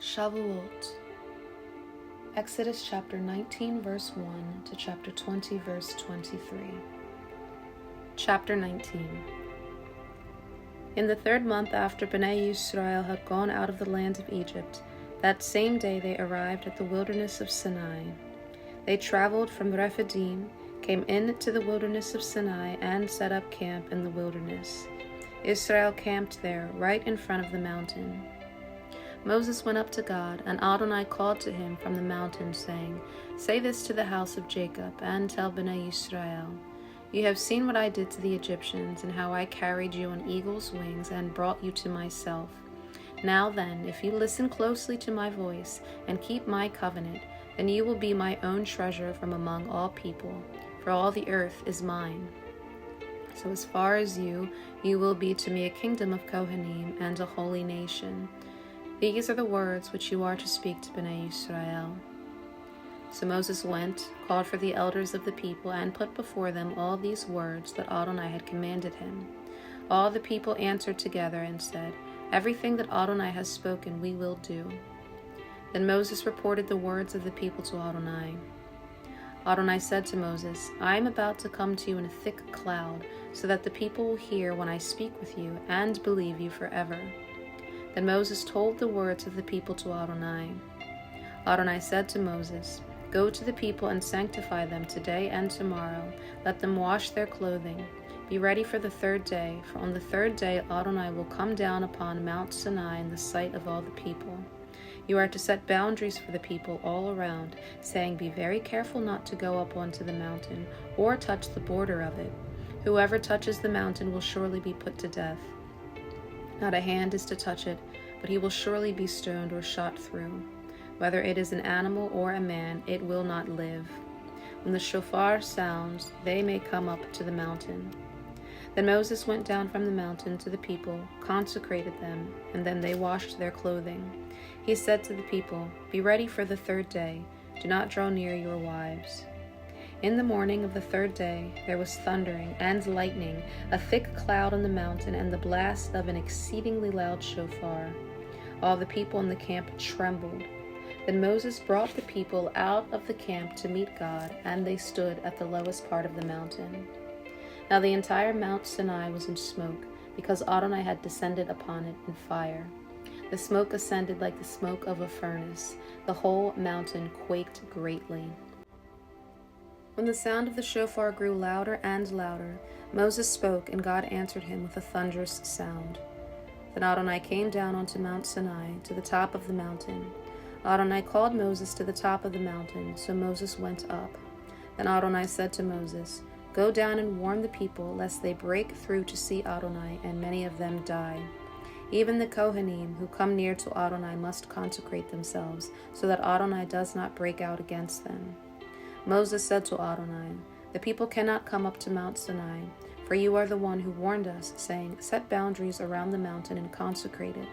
Shavuot. Exodus chapter 19 verse 1 to chapter 20 verse 23. Chapter 19. In the 3rd month after Bnei Yisrael had gone out of the land of Egypt, that same day they arrived at the wilderness of Sinai. They traveled from Rephidim, came into the wilderness of Sinai, and set up camp in the wilderness. Israel camped there, right in front of the mountain. Moses went up to God, and Adonai called to him from the mountain, saying, "Say this to the house of Jacob, and tell Bnei Yisrael, you have seen what I did to the Egyptians, and how I carried you on eagle's wings and brought you to myself. Now then, if you listen closely to my voice and keep my covenant, then you will be my own treasure from among all people, for all the earth is mine. So as far as you will be to me a kingdom of Kohanim and a holy nation. These are the words which you are to speak to Bnei Yisrael." So Moses went, called for the elders of the people, and put before them all these words that Adonai had commanded him. All the people answered together and said, "Everything that Adonai has spoken we will do." Then Moses reported the words of the people to Adonai. Adonai said to Moses, "I am about to come to you in a thick cloud, so that the people will hear when I speak with you and believe you forever." Then Moses told the words of the people to Adonai. Adonai said to Moses, "Go to the people and sanctify them today and tomorrow. Let them wash their clothing. Be ready for the 3rd day, for on the 3rd day Adonai will come down upon Mount Sinai in the sight of all the people. You are to set boundaries for the people all around, saying, 'Be very careful not to go up onto the mountain or touch the border of it. Whoever touches the mountain will surely be put to death. Not a hand is to touch it, but he will surely be stoned or shot through. Whether it is an animal or a man, it will not live. When the shofar sounds, they may come up to the mountain." Then Moses went down from the mountain to the people, consecrated them, and then they washed their clothing. He said to the people, "Be ready for the 3rd day. Do not draw near your wives." In the morning of the 3rd day there was thundering and lightning, a thick cloud on the mountain, and the blast of an exceedingly loud shofar. All the people in the camp trembled. Then Moses brought the people out of the camp to meet God, and they stood at the lowest part of the mountain. Now the entire Mount Sinai was in smoke, because Adonai had descended upon it in fire. The smoke ascended like the smoke of a furnace. The whole mountain quaked greatly. When the sound of the shofar grew louder and louder, Moses spoke, and God answered him with a thunderous sound. Then Adonai came down onto Mount Sinai, to the top of the mountain. Adonai called Moses to the top of the mountain, so Moses went up. Then Adonai said to Moses, "Go down and warn the people, lest they break through to see Adonai, and many of them die. Even the Kohanim who come near to Adonai must consecrate themselves, so that Adonai does not break out against them." Moses said to Adonai, "The people cannot come up to Mount Sinai, for you are the one who warned us, saying, 'Set boundaries around the mountain and consecrate it.'"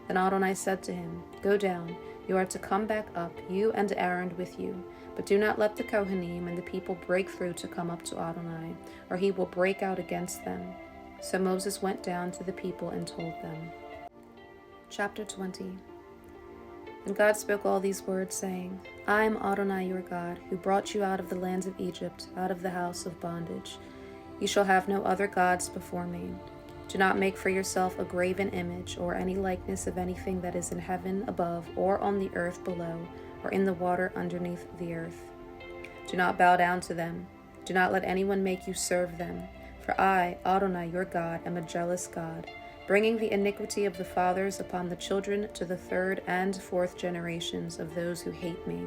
Then Adonai said to him, "Go down, you are to come back up, you and Aaron with you, but do not let the Kohanim and the people break through to come up to Adonai, or he will break out against them." So Moses went down to the people and told them. Chapter 20. And God spoke all these words, saying, "I am Adonai your God, who brought you out of the land of Egypt, out of the house of bondage. You shall have no other gods before me. Do not make for yourself a graven image, or any likeness of anything that is in heaven above, or on the earth below, or in the water underneath the earth. Do not bow down to them. Do not let anyone make you serve them. For I, Adonai your God, am a jealous God, bringing the iniquity of the fathers upon the children to the 3rd and 4th generations of those who hate me,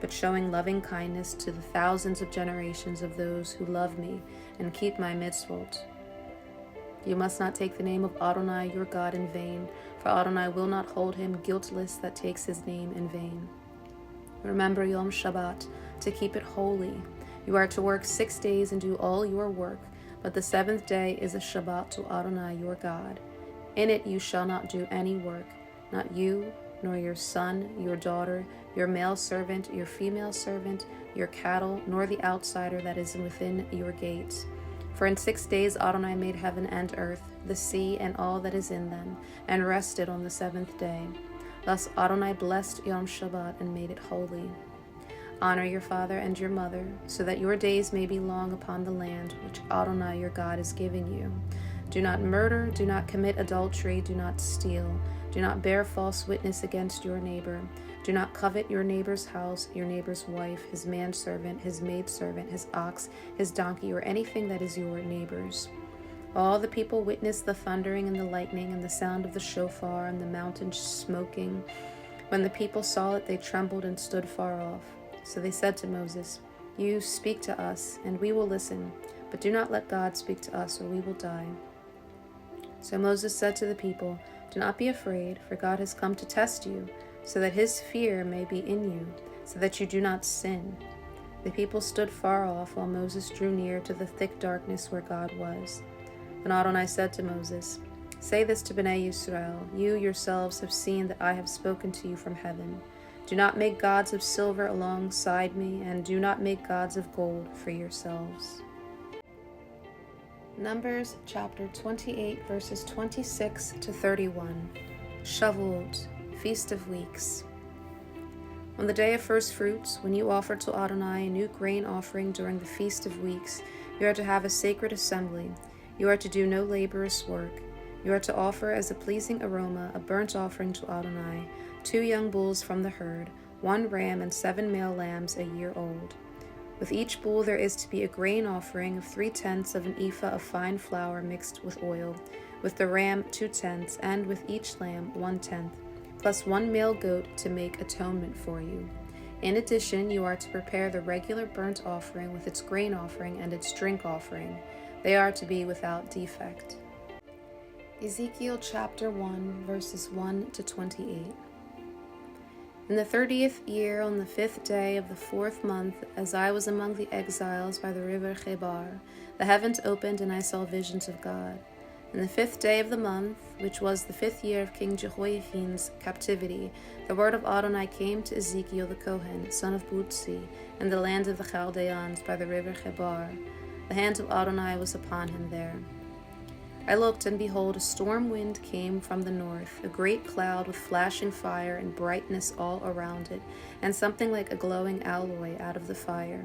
but showing loving kindness to the thousands of generations of those who love me and keep my mitzvot. You must not take the name of Adonai your God in vain, for Adonai will not hold him guiltless that takes his name in vain. Remember Yom Shabbat, to keep it holy. You are to work 6 days and do all your work, but the 7th day is a Shabbat to Adonai your God. In it you shall not do any work, not you, nor your son, your daughter, your male servant, your female servant, your cattle, nor the outsider that is within your gates. For in 6 days Adonai made heaven and earth, the sea and all that is in them, and rested on the 7th day. Thus Adonai blessed Yom Shabbat and made it holy. Honor your father and your mother, so that your days may be long upon the land which Adonai your God is giving you. Do not murder, do not commit adultery, do not steal, do not bear false witness against your neighbor. Do not covet your neighbor's house, your neighbor's wife, his manservant, his maidservant, his ox, his donkey, or anything that is your neighbor's. All the people witnessed the thundering and the lightning and the sound of the shofar and the mountain smoking. When the people saw it, they trembled and stood far off. So they said to Moses, "You speak to us, and we will listen, but do not let God speak to us, or we will die." So Moses said to the people, "Do not be afraid, for God has come to test you, so that his fear may be in you, so that you do not sin." The people stood far off, while Moses drew near to the thick darkness where God was. Then Adonai said to Moses, "Say this to Bnei Yisrael, you yourselves have seen that I have spoken to you from heaven. Do not make gods of silver alongside me, and do not make gods of gold for yourselves." Numbers chapter 28, verses 26 to 31. Shavuot, Feast of Weeks. On the day of first fruits, when you offer to Adonai a new grain offering during the Feast of Weeks, you are to have a sacred assembly. You are to do no laborious work. You are to offer as a pleasing aroma a burnt offering to Adonai, 2 young bulls from the herd, 1 ram and 7 male lambs a year old. With each bull there is to be a grain offering of 3/10 of an ephah of fine flour mixed with oil, with the ram 2/10, and with each lamb 1/10, plus 1 male goat to make atonement for you. In addition, you are to prepare the regular burnt offering with its grain offering and its drink offering. They are to be without defect. Ezekiel chapter 1, verses 1 to 28. In the 30th year, on the 5th day of the 4th month, as I was among the exiles by the river Chebar, the heavens opened and I saw visions of God. In the 5th day of the month, which was the 5th year of King Jehoiakim's captivity, the word of Adonai came to Ezekiel the Kohen, son of Butzi, in the land of the Chaldeans by the river Chebar. The hand of Adonai was upon him there. I looked, and behold, a storm wind came from the north, a great cloud with flashing fire and brightness all around it, and something like a glowing alloy out of the fire.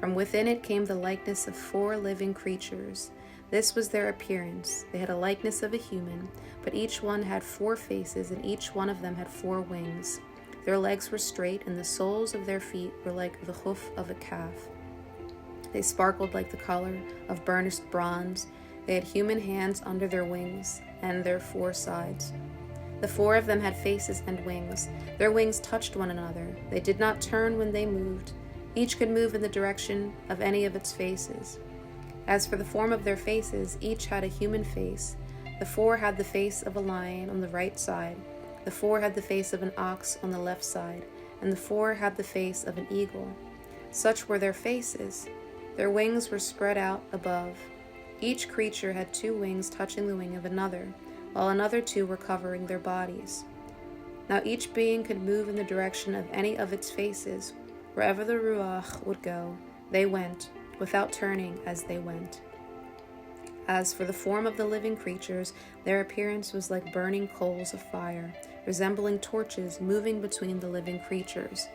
From within it came the likeness of 4 living creatures. This was their appearance. They had a likeness of a human, but each one had 4 faces, and each one of them had 4 wings. Their legs were straight, and the soles of their feet were like the hoof of a calf. They sparkled like the color of burnished bronze. They had human hands under their wings and their 4 sides. The 4 of them had faces and wings. Their wings touched one another. They did not turn when they moved. Each could move in the direction of any of its faces. As for the form of their faces, each had a human face. The 4 had the face of a lion on the right side. The 4 had the face of an ox on the left side. And the 4 had the face of an eagle. Such were their faces. Their wings were spread out above. Each creature had 2 wings touching the wing of another, while another 2 were covering their bodies. Now each being could move in the direction of any of its faces. Wherever the Ruach would go, they went, without turning as they went. As for the form of the living creatures, their appearance was like burning coals of fire, resembling torches moving between the living creatures.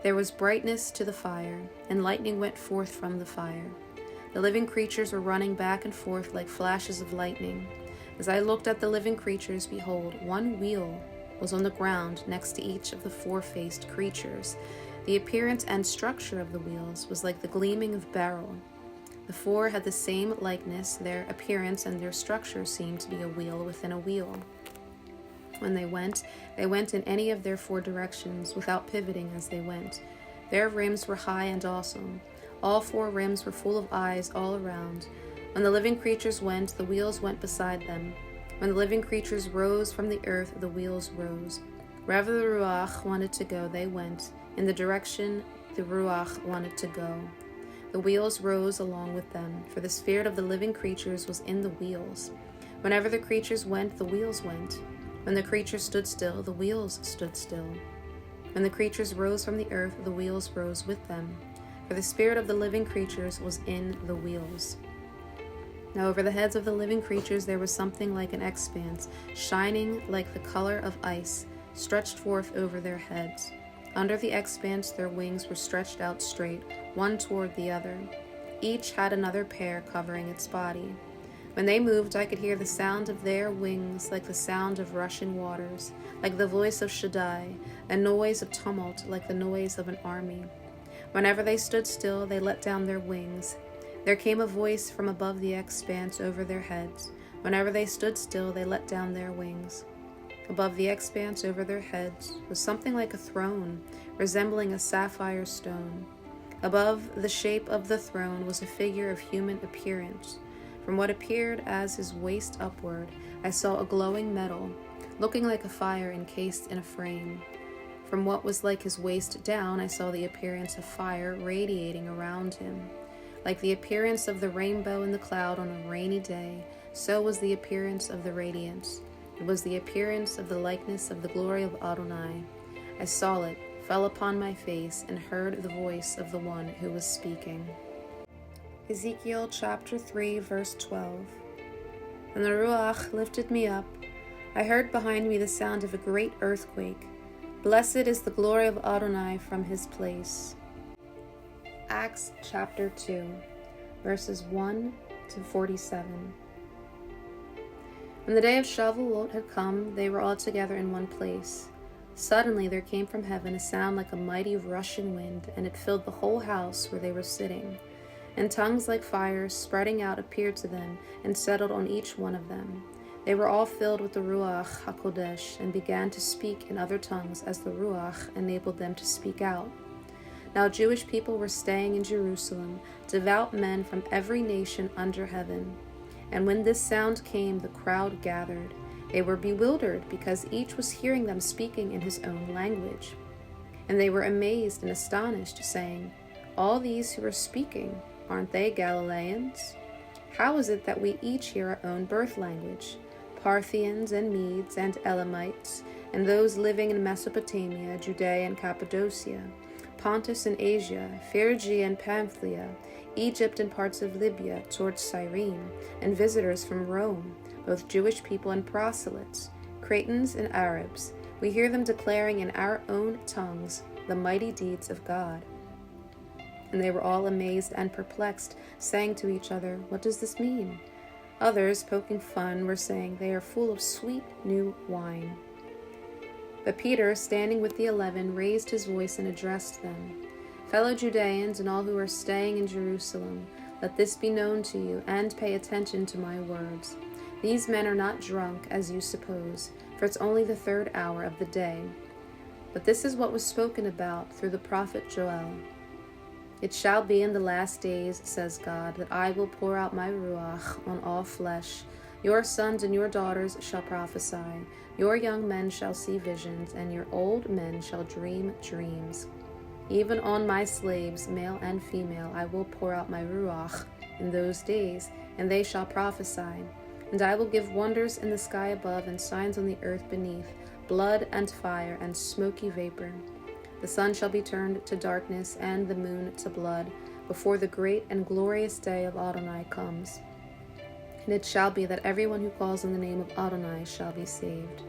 There was brightness to the fire, and lightning went forth from the fire. The living creatures were running back and forth like flashes of lightning. As I looked at the living creatures, behold, 1 wheel was on the ground next to each of the 4-faced creatures. The appearance and structure of the wheels was like the gleaming of beryl. The 4 had the same likeness. Their appearance and their structure seemed to be a wheel within a wheel. When they went in any of their 4 directions, without pivoting as they went. Their rims were high and awesome. All 4 rims were full of eyes all around. When the living creatures went, the wheels went beside them. When the living creatures rose from the earth, the wheels rose. Wherever the Ruach wanted to go, they went, in the direction the Ruach wanted to go. The wheels rose along with them, for the spirit of the living creatures was in the wheels. Whenever the creatures went, the wheels went. When the creatures stood still, the wheels stood still. When the creatures rose from the earth, the wheels rose with them. For the spirit of the living creatures was in the wheels. Now over the heads of the living creatures there was something like an expanse, shining like the color of ice. stretched forth over their heads. Under the expanse their wings were stretched out straight, one toward the other. Each had another pair covering its body. When they moved, I could hear the sound of their wings like the sound of rushing waters, like the voice of Shaddai, a noise of tumult like the noise of an army. Whenever they stood still, they let down their wings. There came a voice from above the expanse over their heads. Whenever they stood still, they let down their wings. Above the expanse over their heads was something like a throne, resembling a sapphire stone. Above the shape of the throne was a figure of human appearance. From what appeared as his waist upward, I saw a glowing metal, looking like a fire encased in a frame. From what was like his waist down, I saw the appearance of fire radiating around him. Like the appearance of the rainbow in the cloud on a rainy day, so was the appearance of the radiance. It was the appearance of the likeness of the glory of Adonai. I saw it, fell upon my face, and heard the voice of the one who was speaking. Ezekiel chapter 3, verse 12. And the Ruach lifted me up. I heard behind me the sound of a great earthquake. Blessed is the glory of Adonai from his place. Acts chapter 2, verses 1 to 47. When the day of Shavuot had come, they were all together in one place. Suddenly there came from heaven a sound like a mighty rushing wind, and it filled the whole house where they were sitting. And tongues like fire, spreading out, appeared to them, and settled on each one of them. They were all filled with the Ruach HaKodesh, and began to speak in other tongues as the Ruach enabled them to speak out. Now Jewish people were staying in Jerusalem, devout men from every nation under heaven. And when this sound came, the crowd gathered. They were bewildered, because each was hearing them speaking in his own language. And they were amazed and astonished, saying, All these who are speaking, aren't they Galileans? How is it that we each hear our own birth language? Parthians and Medes and Elamites, and those living in Mesopotamia, Judea and Cappadocia, Pontus and Asia, Phrygia and Pamphylia, Egypt and parts of Libya towards Cyrene, and visitors from Rome, both Jewish people and proselytes, Cretans and Arabs. We hear them declaring in our own tongues the mighty deeds of God. And they were all amazed and perplexed, saying to each other, What does this mean? Others, poking fun, were saying, They are full of sweet new wine. But Peter, standing with the 11, raised his voice and addressed them. Fellow Judeans and all who are staying in Jerusalem, let this be known to you, and pay attention to my words. These men are not drunk, as you suppose, for it's only the 3rd hour of the day. But this is what was spoken about through the prophet Joel. It shall be in the last days, says God, that I will pour out my Ruach on all flesh. Your sons and your daughters shall prophesy. Your young men shall see visions, and your old men shall dream dreams. Even on my slaves, male and female, I will pour out my Ruach in those days, and they shall prophesy. And I will give wonders in the sky above and signs on the earth beneath, blood and fire and smoky vapor. The sun shall be turned to darkness and the moon to blood, before the great and glorious day of Adonai comes. And it shall be that everyone who calls on the name of Adonai shall be saved.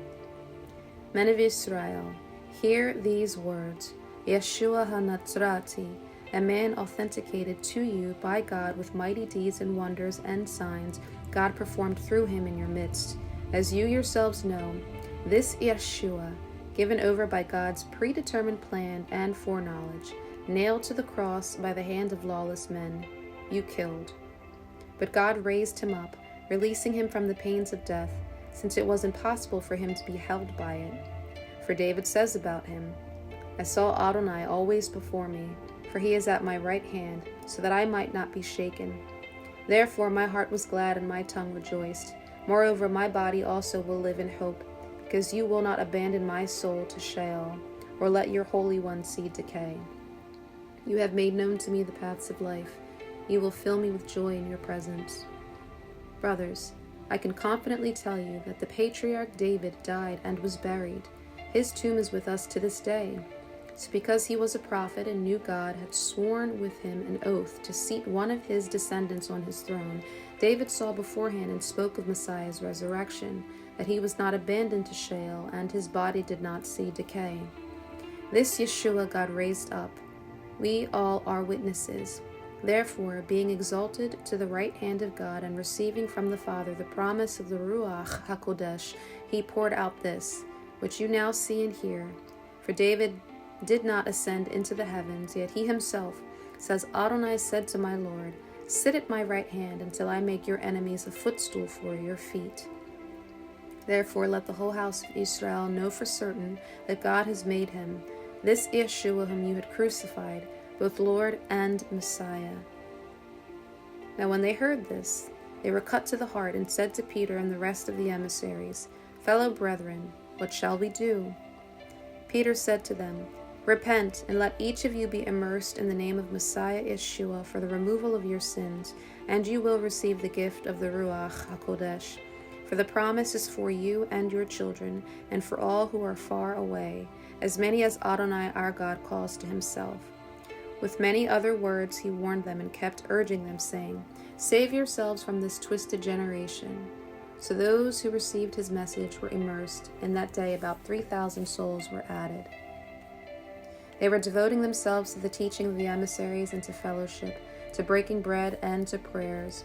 Men of Israel, hear these words. Yeshua HaNatzrati, a man authenticated to you by God with mighty deeds and wonders and signs God performed through him in your midst. As you yourselves know, this Yeshua, given over by God's predetermined plan and foreknowledge, nailed to the cross by the hand of lawless men, you killed. But God raised him up, releasing him from the pains of death, since it was impossible for him to be held by it. For David says about him, I saw Adonai always before me, for he is at my right hand, so that I might not be shaken. Therefore my heart was glad and my tongue rejoiced. Moreover, my body also will live in hope, because you will not abandon my soul to Sheol, or let your Holy One see decay. You have made known to me the paths of life. You will fill me with joy in your presence. Brothers, I can confidently tell you that the patriarch David died and was buried. His tomb is with us to this day. So because he was a prophet and knew God had sworn with him an oath to seat one of his descendants on his throne, David saw beforehand and spoke of Messiah's resurrection, that he was not abandoned to Sheol, and his body did not see decay. This Yeshua God raised up. We all are witnesses. Therefore, being exalted to the right hand of God and receiving from the Father the promise of the Ruach HaKodesh, he poured out this, which you now see and hear. For David did not ascend into the heavens, yet he himself says, Adonai said to my Lord, sit at my right hand until I make your enemies a footstool for your feet. Therefore let the whole house of Israel know for certain that God has made him, this Yeshua whom you had crucified, both Lord and Messiah. Now when they heard this, they were cut to the heart and said to Peter and the rest of the emissaries, Fellow brethren, what shall we do? Peter said to them, Repent, and let each of you be immersed in the name of Messiah Yeshua for the removal of your sins, and you will receive the gift of the Ruach HaKodesh. For the promise is for you and your children, and for all who are far away, as many as Adonai our God calls to himself. With many other words he warned them and kept urging them, saying, Save yourselves from this twisted generation. So those who received his message were immersed, and that day about 3,000 souls were added. They were devoting themselves to the teaching of the emissaries and to fellowship, to breaking bread and to prayers.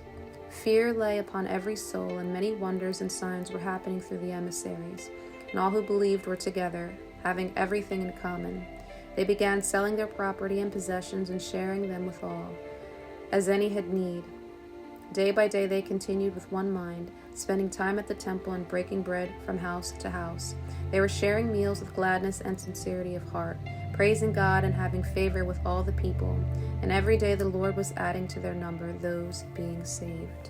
Fear lay upon every soul, and many wonders and signs were happening through the emissaries. And all who believed were together, having everything in common. They began selling their property and possessions and sharing them with all, as any had need. Day by day they continued with one mind, spending time at the temple and breaking bread from house to house. They were sharing meals with gladness and sincerity of heart, praising God and having favor with all the people. And every day the Lord was adding to their number those being saved.